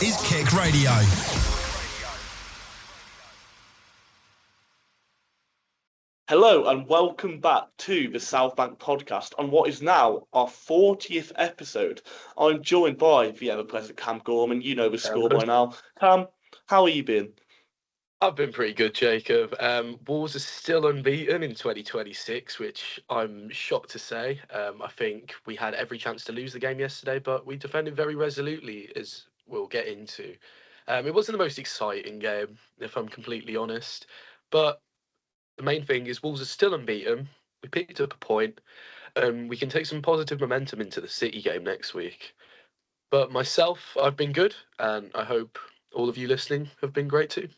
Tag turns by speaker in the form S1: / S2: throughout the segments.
S1: is KIC Radio.
S2: Hello and welcome back to the Southbank podcast on what is now our 40th episode. I'm joined by the ever-present Cam Gorman. You know the score by now. Cam, how are you been?
S3: I've been pretty good, Jacob. Wolves are still unbeaten in 2026, which I'm shocked to say. I think we had every chance to lose the game yesterday, but we defended very resolutely, as we'll get into. It wasn't the most exciting game, if I'm completely honest, but the main thing is Wolves are still unbeaten. We picked up a point, and we can take some positive momentum into the City game next week. But myself, I've been good, and I hope all of you listening have been great too.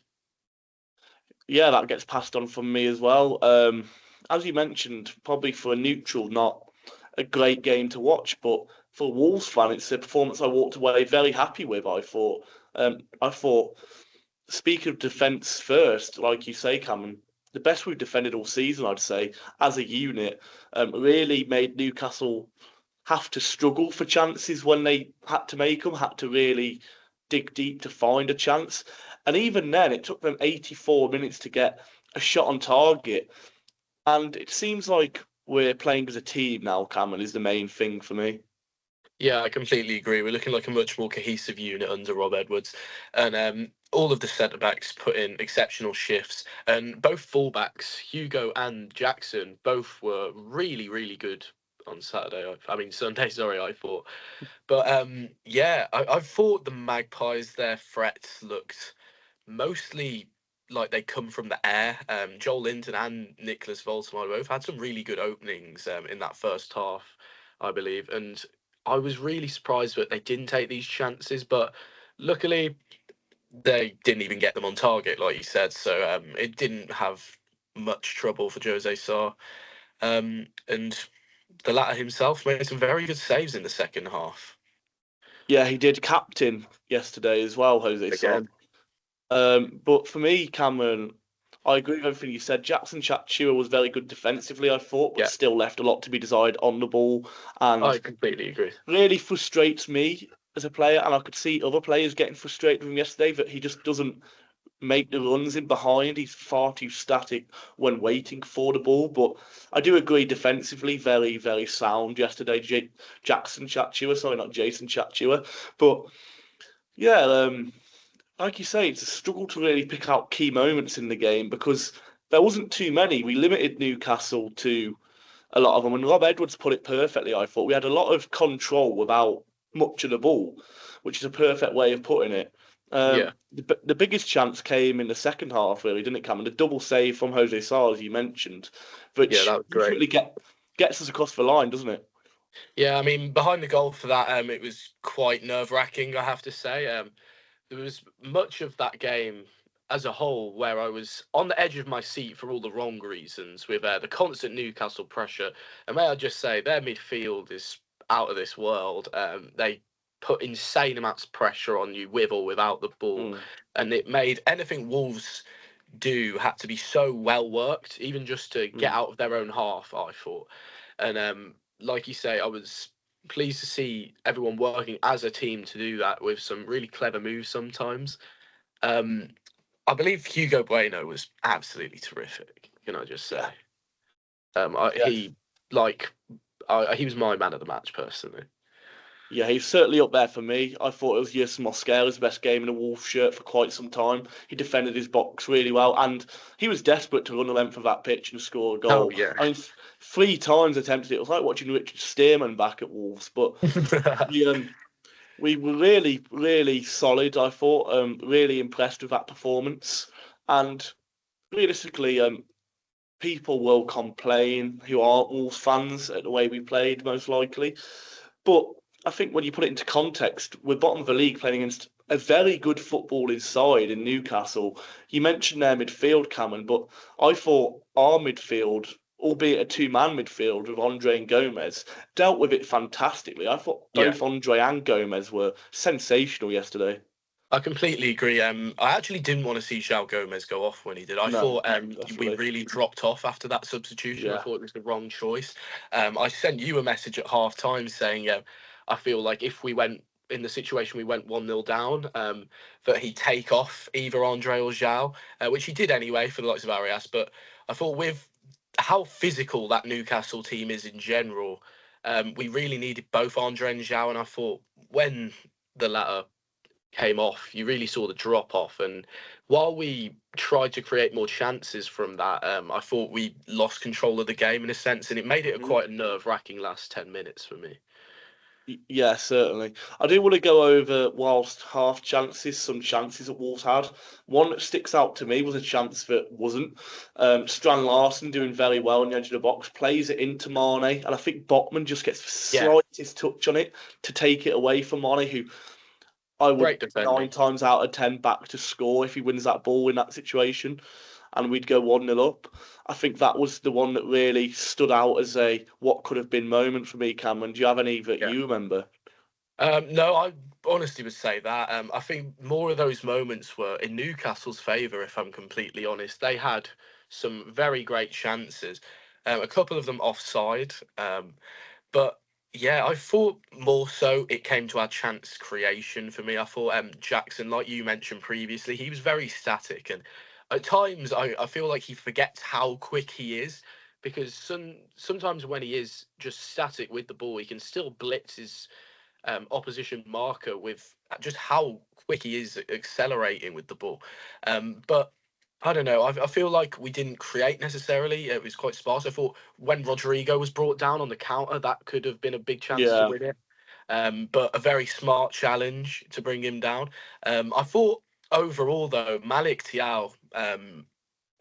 S2: Yeah, that gets passed on from me as well. As you mentioned, probably for a neutral, not a great game to watch, but for a Wolves fan, it's a performance I walked away very happy with. I thought, speaking of defence first, like you say, Cameron, the best we've defended all season, I'd say, as a unit, really made Newcastle have to struggle for chances when they had to make them, had to really dig deep to find a chance. And even then, it took them 84 minutes to get a shot on target. And it seems like we're playing as a team now, Cameron, is the main thing for me.
S3: Yeah, I completely agree. We're looking like a much more cohesive unit under Rob Edwards. And all of the centre-backs put in exceptional shifts. And both full-backs, Hugo and Jackson, both were really, really good on Saturday. Sunday, sorry, I thought. But I thought the Magpies, their threats looked mostly like they come from the air. Joel Linton and Nicholas Voltemar both had some really good openings in that first half, I believe. And I was really surprised that they didn't take these chances, but luckily they didn't even get them on target, like you said. So it didn't have much trouble for Jose Sarr. And the latter himself made some very good saves in the second half.
S2: Yeah, he did captain yesterday as well, Jose Sarr. But for me, Cameron, I agree with everything you said. Jackson Chatchua was very good defensively, I thought, but still left a lot to be desired on the ball. And
S3: I completely agree.
S2: Really frustrates me as a player, and I could see other players getting frustrated with him yesterday, that he just doesn't make the runs in behind. He's far too static when waiting for the ball. But I do agree, defensively, very, very sound yesterday. Jackson Chatchua, sorry, not Jason Chatchua. But yeah, like you say, it's a struggle to really pick out key moments in the game because there wasn't too many. We limited Newcastle to a lot of them, and Rob Edwards put it perfectly, I thought. We had a lot of control without much of the ball, which is a perfect way of putting it. The biggest chance came in the second half, really, didn't it, Cameron? The double save from Jose Sarr, as you mentioned, which
S3: that was great.
S2: Really gets us across the line, doesn't it?
S3: Yeah, I mean, behind the goal for that, it was quite nerve-wracking, I have to say. There was much of that game as a whole where I was on the edge of my seat for all the wrong reasons, with the constant Newcastle pressure. And may I just say, their midfield is out of this world. They put insane amounts of pressure on you with or without the ball. And it made anything Wolves do had to be so well worked, even just to get out of their own half, I thought. And like you say, I was pleased to see everyone working as a team to do that with some really clever moves sometimes. I believe Hugo Bueno was absolutely terrific, can I just say? He was my man of the match, personally.
S2: Yeah, he's certainly up there for me. I thought it was Yusuf Mosquera's best game in a Wolves shirt for quite some time. He defended his box really well, and he was desperate to run the length of that pitch and score a goal.
S3: Oh, yeah.
S2: I mean, 3 times attempted it. It was like watching Richard Stearman back at Wolves, but we were really, really solid, I thought. Really impressed with that performance. And realistically, people will complain who aren't Wolves fans at the way we played, most likely. But I think when you put it into context, we're bottom of the league playing against a very good footballing side in Newcastle. You mentioned their midfield, Cameron, but I thought our midfield, albeit a 2-man midfield with Andre and Gomez, dealt with it fantastically. I thought both Andre and Gomez were sensational yesterday.
S3: I completely agree. I actually didn't want to see João Gomez go off when he did. I thought we really dropped off after that substitution. I thought it was the wrong choice. I sent you a message at half-time saying I feel like if we went in the situation we went 1-0 down, that he'd take off either Andre or Zhao, which he did anyway for the likes of Arias. But I thought with how physical that Newcastle team is in general, we really needed both Andre and Zhao. And I thought when the latter came off, you really saw the drop off. And while we tried to create more chances from that, I thought we lost control of the game in a sense, and it made it a quite a nerve-wracking last 10 minutes for me.
S2: Yeah, certainly. I do want to go over whilst half chances, some chances that Wolves had. One that sticks out to me was a chance that wasn't. Strand Larson doing very well on the edge of the box, plays it into Mane, and I think Botman just gets the slightest touch on it to take it away from Mane, who I would 9 times out of 10 back to score if he wins that ball in that situation, and we'd go 1-0 up. I think that was the one that really stood out as a what could have been moment for me, Cameron. Do you have any that you remember?
S3: No, I honestly would say that. I think more of those moments were in Newcastle's favour, if I'm completely honest. They had some very great chances, a couple of them offside. But yeah, I thought more so it came to our chance creation for me. I thought Jackson, like you mentioned previously, he was very static, and at times I feel like he forgets how quick he is, because sometimes when he is just static with the ball, he can still blitz his opposition marker with just how quick he is accelerating with the ball. But I don't know. I feel like we didn't create necessarily. It was quite sparse. I thought when Rodrigo was brought down on the counter, that could have been a big chance to win it. But a very smart challenge to bring him down. I thought overall, though, Malik Thiaw,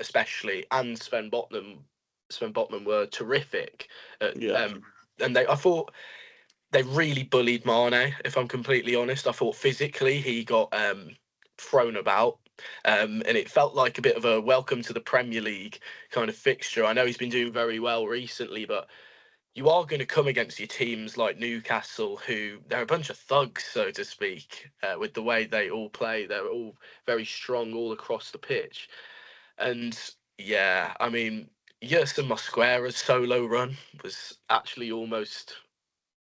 S3: especially, and Sven Botman were terrific. And I thought they really bullied Mane, if I'm completely honest. I thought physically he got thrown about. And it felt like a bit of a welcome to the Premier League kind of fixture. I know he's been doing very well recently, but you are going to come against your teams like Newcastle, who they're a bunch of thugs, so to speak, with the way they all play. They're all very strong all across the pitch. And yeah, I mean, Yerson Mosquera's solo run was actually almost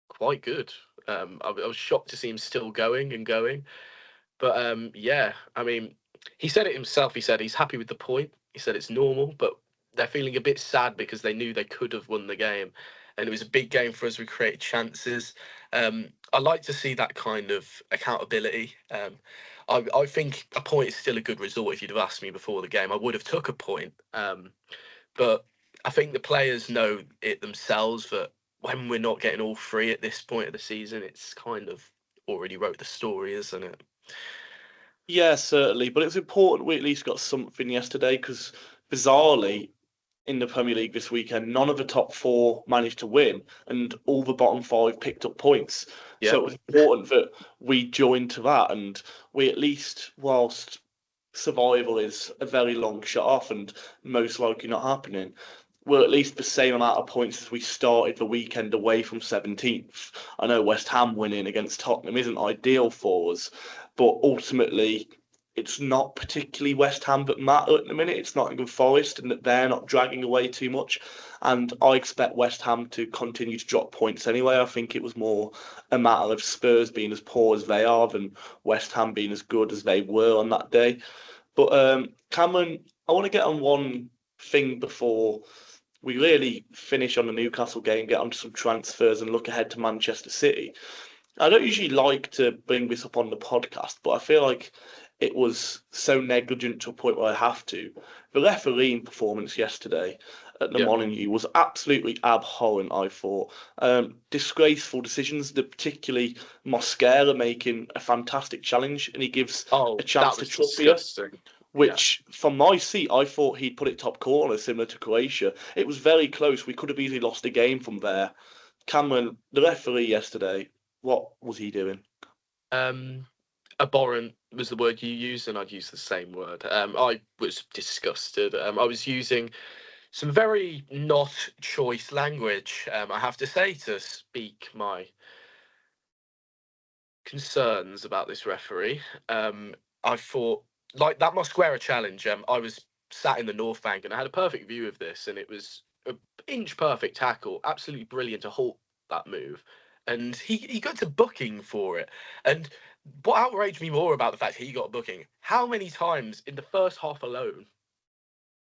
S3: quite good. I was shocked to see him still going and going. But yeah, I mean, he said it himself. He said he's happy with the point. He said it's normal, but they're feeling a bit sad because they knew they could have won the game. And it was a big game for us. We created chances. I like to see that kind of accountability. I think a point is still a good result. If you'd have asked me before the game, I would have took a point. But I think the players know it themselves that when we're not getting all three at this point of the season, it's kind of already wrote the story, isn't it?
S2: Yeah, certainly. But it's important we at least got something yesterday because, bizarrely, in the Premier League this weekend, none of the top 4 managed to win, and all the bottom 5 picked up points. Yeah. So it was important that we joined to that, and we at least, whilst survival is a very long shot off and most likely not happening, we're at least the same amount of points as we started the weekend away from 17th. I know West Ham winning against Tottenham isn't ideal for us, but ultimately it's not particularly West Ham that matter at the minute. It's Nottingham Forest, and that they're not dragging away too much. And I expect West Ham to continue to drop points anyway. I think it was more a matter of Spurs being as poor as they are than West Ham being as good as they were on that day. But Cameron, I want to get on one thing before we really finish on the Newcastle game, get onto some transfers and look ahead to Manchester City. I don't usually like to bring this up on the podcast, but I feel like it was so negligent to a point where I have to. The refereeing performance yesterday at the Molineux was absolutely abhorrent, I thought. Disgraceful decisions, particularly Mosquera making a fantastic challenge, and he gives a chance to Trippier. Which, from my seat, I thought he'd put it top corner, similar to Croatia. It was very close. We could have easily lost the game from there. Cameron, the referee yesterday, what was he doing?
S3: Abhorrent was the word you used, and I'd use the same word. I was disgusted. I was using some very not choice language, I have to say, to speak my concerns about this referee. I thought, like that Mosquera challenge, I was sat in the North Bank and I had a perfect view of this, and it was an inch perfect tackle, absolutely brilliant to halt that move. and he got a booking for it. And what outraged me more about the fact he got a booking, how many times in the first half alone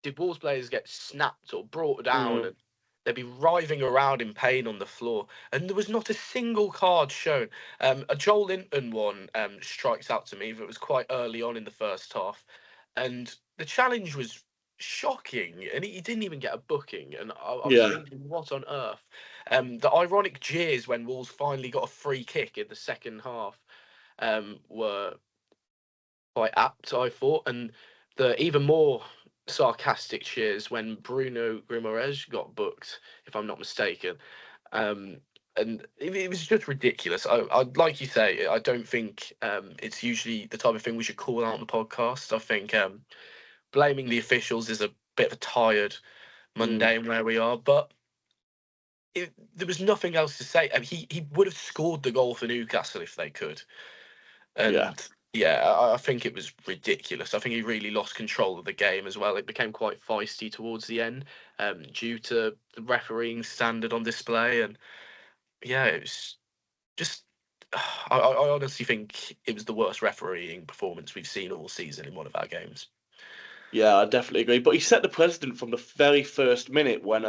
S3: did Wolves players get snapped or brought down, and they'd be writhing around in pain on the floor, and there was not a single card shown. A Joel Linton one strikes out to me, but it was quite early on in the first half, and the challenge was shocking, and he didn't even get a booking, and I was
S2: Yeah.
S3: thinking, what on earth? The ironic jeers when Wolves finally got a free kick in the second half were quite apt, I thought, and the even more sarcastic cheers when Bruno Guimaraes got booked, if I'm not mistaken. Um, and it was just ridiculous. like you say, I don't think it's usually the type of thing we should call out on the podcast. I think blaming the officials is a bit of a tired, mundane where we are, but there was nothing else to say. I mean, he would have scored the goal for Newcastle if they could.
S2: Yeah.
S3: And yeah, I think it was ridiculous. I think he really lost control of the game as well. It became quite feisty towards the end, due to the refereeing standard on display. And yeah, it was just. I honestly think it was the worst refereeing performance we've seen all season in one of our games.
S2: Yeah, I definitely agree. But he set the precedent from the very first minute when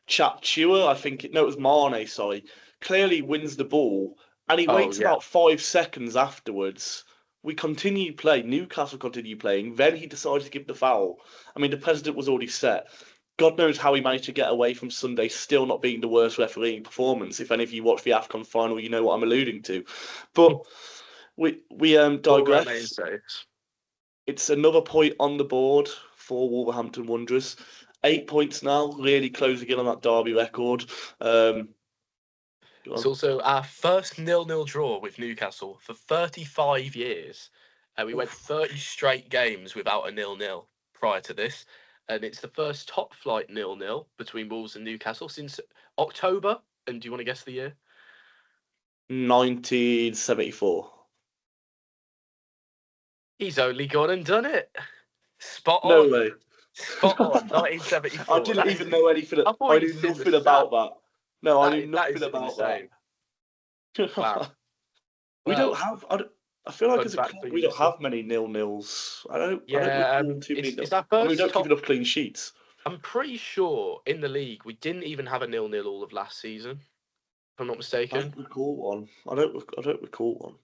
S2: Chap Chua, it was Mane, sorry, clearly wins the ball, and he
S3: Oh
S2: waits
S3: yeah,
S2: about 5 seconds afterwards. We continue playing. Newcastle continue playing. Then he decides to give the foul. I mean, the precedent was already set. God knows how he managed to get away from Sunday still not being the worst refereeing performance. If any of you watched the AFCON final, you know what I'm alluding to. But we
S3: all remain
S2: digress.
S3: safe.
S2: It's another point on the board for Wolverhampton Wanderers. 8 points now, really closing in on that Derby record.
S3: It's also our first 0-0 draw with Newcastle for 35 years. We went 30 straight games without a 0-0 prior to this. And it's the first top flight 0-0 between Wolves and Newcastle since October. And do you want to guess the year?
S2: 1974.
S3: He's only gone and done it. Spot
S2: No
S3: on.
S2: way.
S3: Spot on.
S2: I
S3: 1974.
S2: didn't even know anything.
S3: I thought
S2: I
S3: you'd
S2: knew
S3: seen the
S2: nothing
S3: stat.
S2: about that. No, I knew
S3: That
S2: nothing
S3: is
S2: about
S3: insane.
S2: that.
S3: Wow.
S2: We
S3: Well,
S2: don't have. I feel like
S3: fun
S2: as a
S3: fact
S2: club
S3: for
S2: we
S3: you,
S2: don't
S3: sir.
S2: have many 0-0s. I don't
S3: Yeah,
S2: recall too many
S3: it's
S2: nil.
S3: our
S2: I mean, we
S3: first
S2: don't keep
S3: top.
S2: enough clean sheets.
S3: I'm pretty sure in the league we didn't even have a 0-0 all of last season, if I'm not
S2: I
S3: mistaken.
S2: don't recall one. I don't recall one.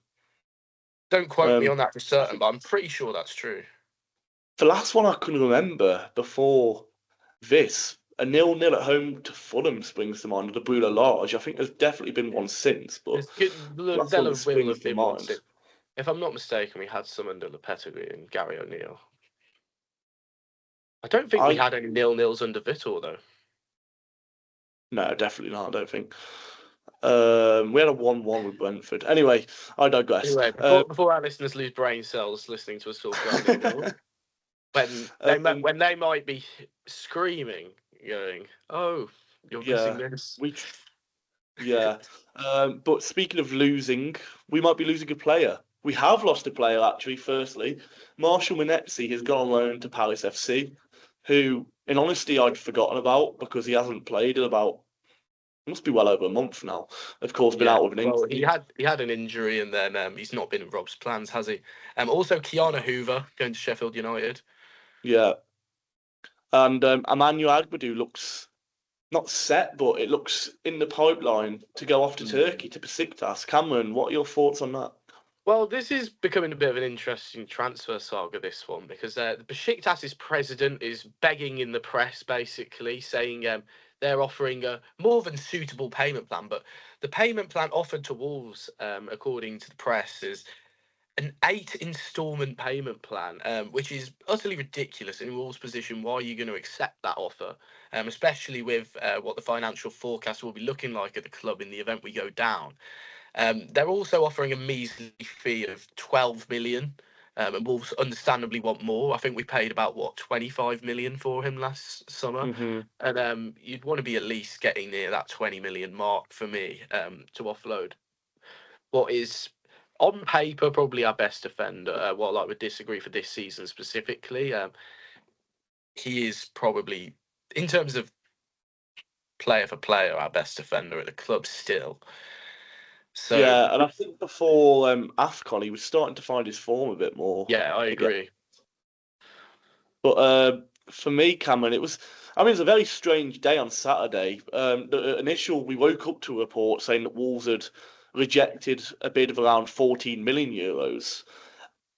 S3: Don't quote me
S2: Um,
S3: on that for
S2: I
S3: certain,
S2: think
S3: but I'm pretty sure that's true.
S2: the last one I can remember before this, a 0-0 at home to Fulham springs to mind, the Brula Large. I think there's definitely been one since, but
S3: There's good.
S2: the last one
S3: There
S2: that
S3: will
S2: springs
S3: have
S2: to
S3: been one
S2: mind.
S3: since. If I'm not mistaken, we had some under Lopetegui and Gary O'Neill. I don't think we
S2: I
S3: had any 0-0s under Vitor though.
S2: No, definitely not. I don't think. We had a 1-1 with Brentford. Anyway, I digress.
S3: Anyway, before our listeners lose brain cells listening to us talk about 0-0, when they might be screaming, going, "Oh, you're missing
S2: yeah,
S3: this."
S2: we yeah. But speaking of losing, we might be losing a player. We have lost a player actually. Firstly, Marshall Minetzi has gone on loan to Palace FC, who, in honesty, I'd forgotten about because he hasn't played in about must be well over a month now. Of course, been
S3: Yeah,
S2: out with an
S3: well,
S2: injury.
S3: he had an injury, and then he's not been in Rob's plans, has he? Also, Kiana Hoover going to Sheffield United.
S2: Yeah, and Emmanuel Agbadou looks not set, but it looks in the pipeline to go off to Turkey to Besiktas. Cameron, what are your thoughts on that?
S3: Well, this is becoming a bit of an interesting transfer saga, this one, because the Besiktas' president is begging in the press, basically, saying they're offering a more than suitable payment plan. But the payment plan offered to Wolves, according to the press, is an 8 instalment payment plan, which is utterly ridiculous in Wolves' position. Why are you going to accept that offer, especially with what the financial forecast will be looking like at the club in the event we go down? They're also offering a measly fee of 12 million, and Wolves understandably want more. I think we paid about 25 million for him last summer,
S2: Mm-hmm.
S3: and you'd want to be at least getting near that 20 million mark for me to offload what is on paper probably our best defender. While I would disagree for this season specifically, he is probably, in terms of player for player, our best defender at the club still. So
S2: Yeah, and I think before AFCON, he was starting to find his form a bit more
S3: yeah, I
S2: again.
S3: agree.
S2: But for me, Cameron, it was a very strange day on Saturday. We woke up to a report saying that Wolves had rejected a bid of around 14 million euros.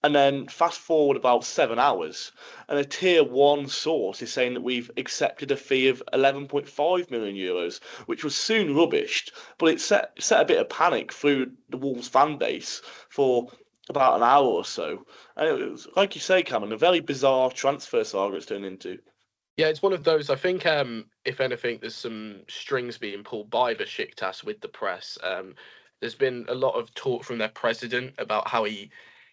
S2: And then fast forward about 7 hours, and a tier one source is saying that we've accepted a fee of 11.5 million euros, which was soon rubbished, but it set a bit of panic through the Wolves fan base for about an hour or so. And it was, like you say, Cameron, a very bizarre transfer saga it's turned into.
S3: Yeah, it's one of those. I think, if anything, there's some strings being pulled by Besiktas with the press. There's been a lot of talk from their president about how he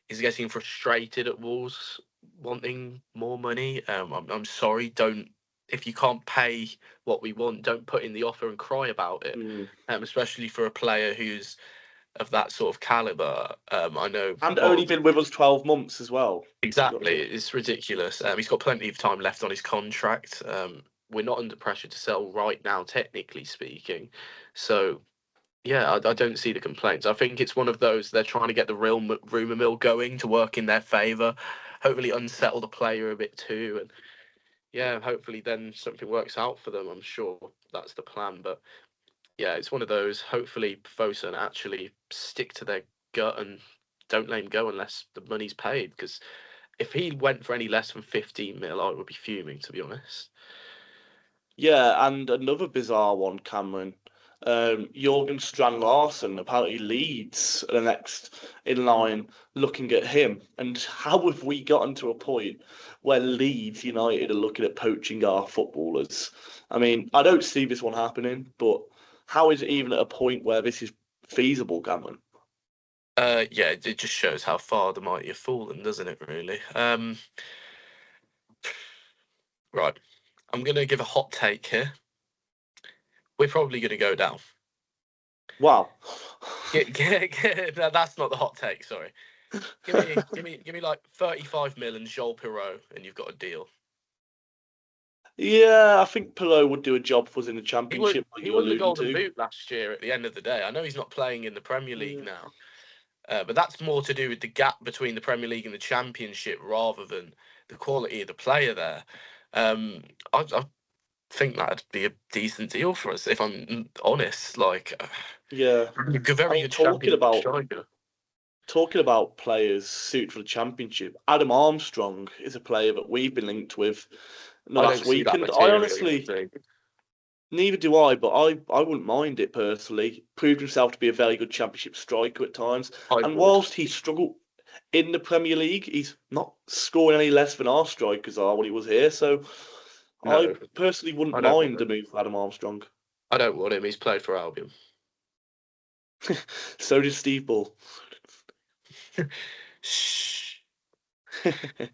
S3: is getting frustrated at Wolves wanting more money. I'm sorry, don't if you can't pay what we want, don't put in the offer and cry about it.
S2: Mm.
S3: Especially for a player who's of that sort of caliber. I know.
S2: And only
S3: Well,
S2: been with us 12 months as well. You got
S3: exactly.
S2: to.
S3: It's ridiculous. He's got plenty of time left on his contract. We're not under pressure to sell right now, technically speaking. So, yeah, I don't see the complaints. I think it's one of those they're trying to get the real rumour mill going to work in their favour. Hopefully, unsettle the player a bit too. And yeah, hopefully, then something works out for them. I'm sure that's the plan. But yeah, it's one of those. Hopefully, Fosun actually stick to their gut and don't let him go unless the money's paid. Because if he went for any less than 15 mil, I would be fuming, to be honest.
S2: Yeah, and another bizarre one, Cameron. Jorgen Strand Larsen apparently leads the next in line looking at him. And how have we gotten to a point where Leeds United are looking at poaching our footballers? I mean, I don't see this one happening, but how is it even at a point where this is feasible, Cameron?
S3: Yeah, it just shows how far the mighty have fallen, doesn't it, really? Right. I'm going to give a hot take here. We're probably going to go down.
S2: Wow.
S3: No, that's not the hot take, sorry. Give me like 35 mil and Joel Pirot, and you've got a deal.
S2: Yeah, I think Pillow would do a job for us in the
S3: He won.
S2: championship, like
S3: He
S2: you're
S3: won the
S2: alluding
S3: Golden
S2: to.
S3: Boot last year. At the end of the day, I know he's not playing in the Premier League
S2: Yeah.
S3: now, but that's more to do with the gap between the Premier League and the Championship rather than the quality of the player there. I think that'd be a decent deal for us, if I'm honest. Like,
S2: Yeah.
S3: a
S2: I
S3: very
S2: mean,
S3: good Championship striker.
S2: talking about players suited for the championship, Adam Armstrong is a player that we've been linked with in the
S3: I
S2: last
S3: don't see
S2: week,
S3: that
S2: and I
S3: materializing.
S2: honestly, neither do I, but I wouldn't mind it personally. Proved himself to be a very good championship striker at times,
S3: I
S2: and
S3: would.
S2: whilst he struggled in the Premier League, he's not scoring any less than our strikers are when he was here. So I
S3: No,
S2: personally wouldn't
S3: I don't want
S2: mind the
S3: him.
S2: move for Adam Armstrong.
S3: I don't want him. He's played for Albion.
S2: So did Steve Bull.
S3: Shh.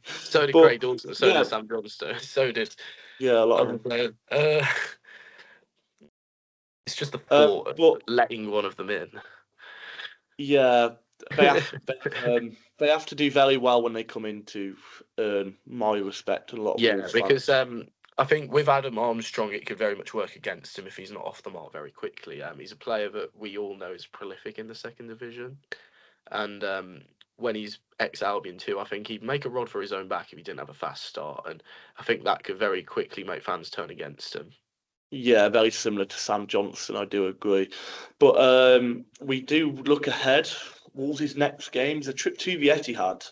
S3: So did
S2: But
S3: Craig Dawson. So
S2: yeah,
S3: did Sam Johnston. So did
S2: yeah, a lot of
S3: other
S2: them.
S3: players. It's just the
S2: Um,
S3: thought of
S2: but
S3: letting one of them in.
S2: yeah, they have they have to do very well when they come in to earn my respect and a lot of
S3: Yeah,
S2: Wolves
S3: because
S2: fans.
S3: I think with Adam Armstrong, it could very much work against him if he's not off the mark very quickly. He's a player that we all know is prolific in the second division, and when he's ex Albion too, I think he'd make a rod for his own back if he didn't have a fast start, and I think that could very quickly make fans turn against him.
S2: Yeah, very similar to Sam Johnson, I do agree. But we do look ahead. Wolves' next game is a trip to the Etihad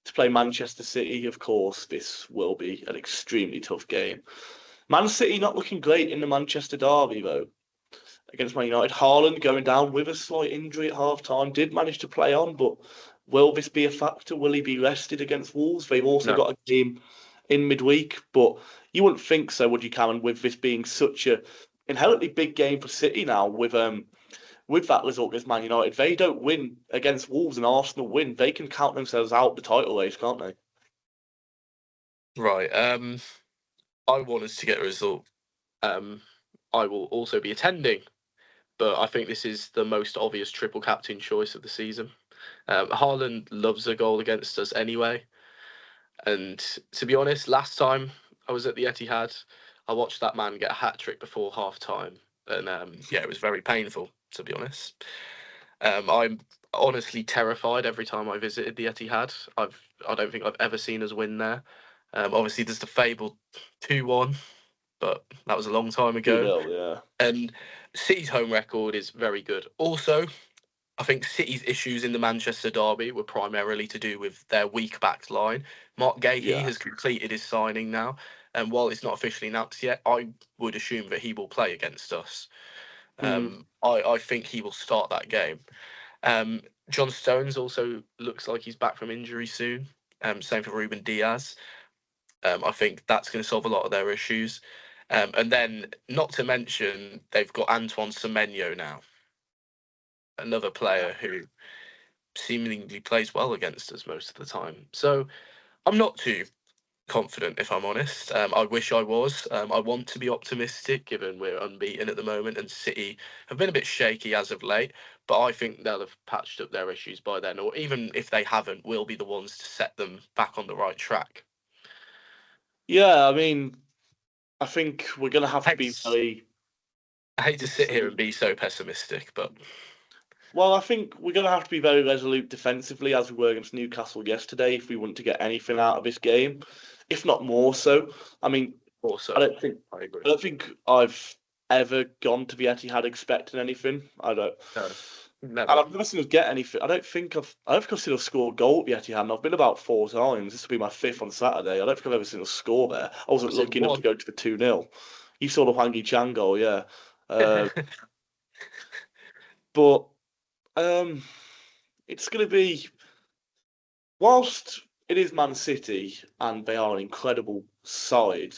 S2: to play Manchester City. Of course, this will be an extremely tough game. Man City not looking great in the Manchester derby though. Against Man United. Haaland going down with a slight injury at half time. Did manage to play on, but will this be a factor? Will he be rested against Wolves? They've also
S3: No,
S2: got a game in midweek, but you wouldn't think so, would you, Cameron, with this being such a inherently big game for City now with that result against Man United. They don't win against Wolves and Arsenal win. They can count themselves out the title race, can't they?
S3: right. I want us to get a result. I will also be attending, but I think this is the most obvious triple captain choice of the season. Haaland loves a goal against us anyway. And to be honest, last time I was at the Etihad, I watched that man get a hat trick before half time. And yeah, it was very painful, to be honest. I'm honestly terrified every time I visited the Etihad. I don't think I've ever seen us win there. Obviously, there's the fabled 2-1, but that was a long time ago.
S2: 2-0, yeah.
S3: And City's home record is very good. Also, I think City's issues in the Manchester derby were primarily to do with their weak back line. Mark Gahey has completed his signing now, and while it's not officially announced yet, I would assume that he will play against us. I think he will start that game. John Stones also looks like he's back from injury soon. Same for Ruben Diaz. I think that's going to solve a lot of their issues. And then, not to mention, they've got Antoine Semenyo now, another player who seemingly plays well against us most of the time. So I'm not too confident, if I'm honest. I wish I was. I want to be optimistic, given we're unbeaten at the moment, and City have been a bit shaky as of late. But I think they'll have patched up their issues by then, or even if they haven't, we'll be the ones to set them back on the right track.
S2: Yeah, I mean, I think we're going to have to be very...
S3: I hate to sit here and be so pessimistic, but...
S2: Well, I think we're going to have to be very resolute defensively, as we were against Newcastle yesterday, if we want to get anything out of this game, if not more so. I mean,
S3: also,
S2: I don't think I've ever gone to the Etihad expecting anything. I don't.
S3: No, never.
S2: And I've never seen us get anything. I don't think I've seen us score a goal at the Etihad, and I've been about 4 times. This will be my 5th on Saturday. I don't think I've ever seen us score there. I wasn't lucky enough to go to the 2-0. You saw the Hwang Chan goal, yeah. But it's going to be, whilst it is Man City and they are an incredible side,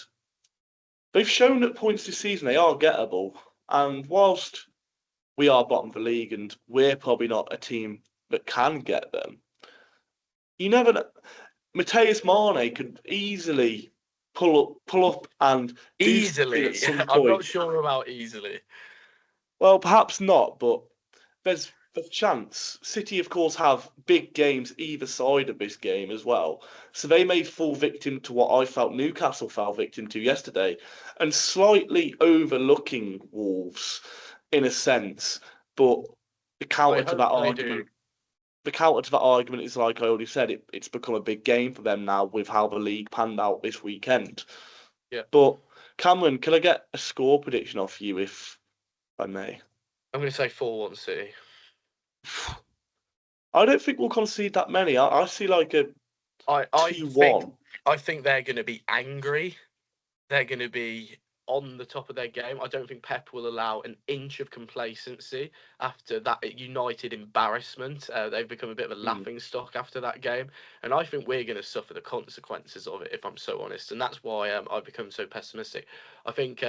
S2: they've shown at points this season they are gettable. And whilst we are bottom of the league and we're probably not a team that can get them, you never know. Mateus Mane could easily pull up and
S3: easily. I'm not sure about easily.
S2: Well, perhaps not, but there's a chance. City, of course, have big games either side of this game as well. So they may fall victim to what I felt Newcastle fell victim to yesterday, and slightly overlooking Wolves in a sense. But the counter to that argument is, like I already said, it's become a big game for them now with how the league panned out this weekend.
S3: Yeah.
S2: But Cameron, can I get a score prediction off you, if I may?
S3: I'm going to say 4-1 City.
S2: I don't think we'll concede that many. I see like a 2-1.
S3: I think they're going to be angry. They're going to be on the top of their game. I don't think Pep will allow an inch of complacency after that United embarrassment. They've become a bit of a laughing stock after that game. And I think we're going to suffer the consequences of it, if I'm so honest. And that's why I've become so pessimistic. I think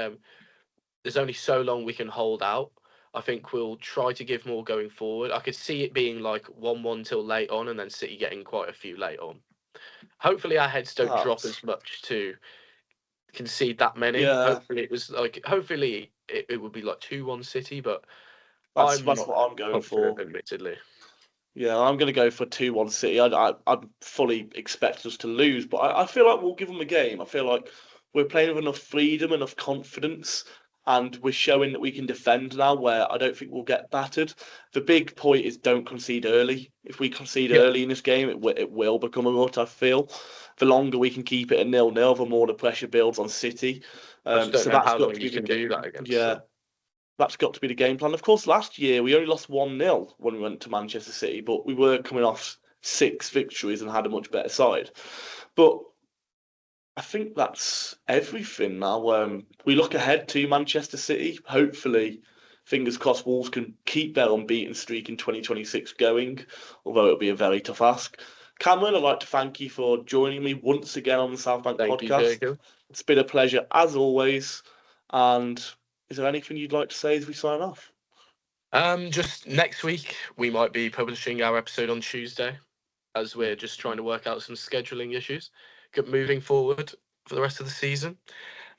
S3: there's only so long we can hold out. I think we'll try to give more going forward. I could see it being like 1-1 till late on, and then City getting quite a few late on. Hopefully our heads don't drop as much to concede that many.
S2: Yeah.
S3: Hopefully it would be like 2-1 City, but
S2: that's what I'm going for.
S3: Admittedly.
S2: Yeah, I'm going to go for 2-1 City. I fully expect us to lose, but I feel like we'll give them a game. I feel like we're playing with enough freedom, enough confidence, and we're showing that we can defend now, where I don't think we'll get battered. The big point is don't concede early. If we concede early in this game, it will become a rut, I feel. The longer we can keep it at 0-0, the more the pressure builds on City.
S3: So that's got to be do that against them.
S2: That's got to be the game plan. Of course, last year we only lost 1-0 when we went to Manchester City, but we were coming off 6 victories and had a much better side. But I think that's everything now. We look ahead to Manchester City. Hopefully, fingers crossed, Wolves can keep their unbeaten streak in 2026 going, although it'll be a very tough ask. Cameron, I'd like to thank you for joining me once again on the Southbank podcast. It's been a pleasure, as always. And is there anything you'd like to say as we sign off?
S3: Just next week, we might be publishing our episode on Tuesday, as we're just trying to work out some scheduling issues. Moving forward for the rest of the season.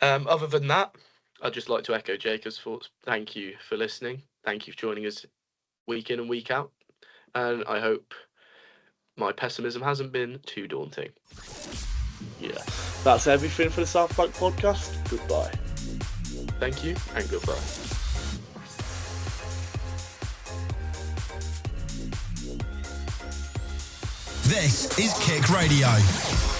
S3: Other than that, I'd just like to echo Jacob's thoughts. Thank you for listening. Thank you for joining us week in and week out. And I hope my pessimism hasn't been too daunting.
S2: Yeah, that's everything for the Southbank podcast. Goodbye.
S3: Thank you and goodbye.
S1: This is KIC Radio.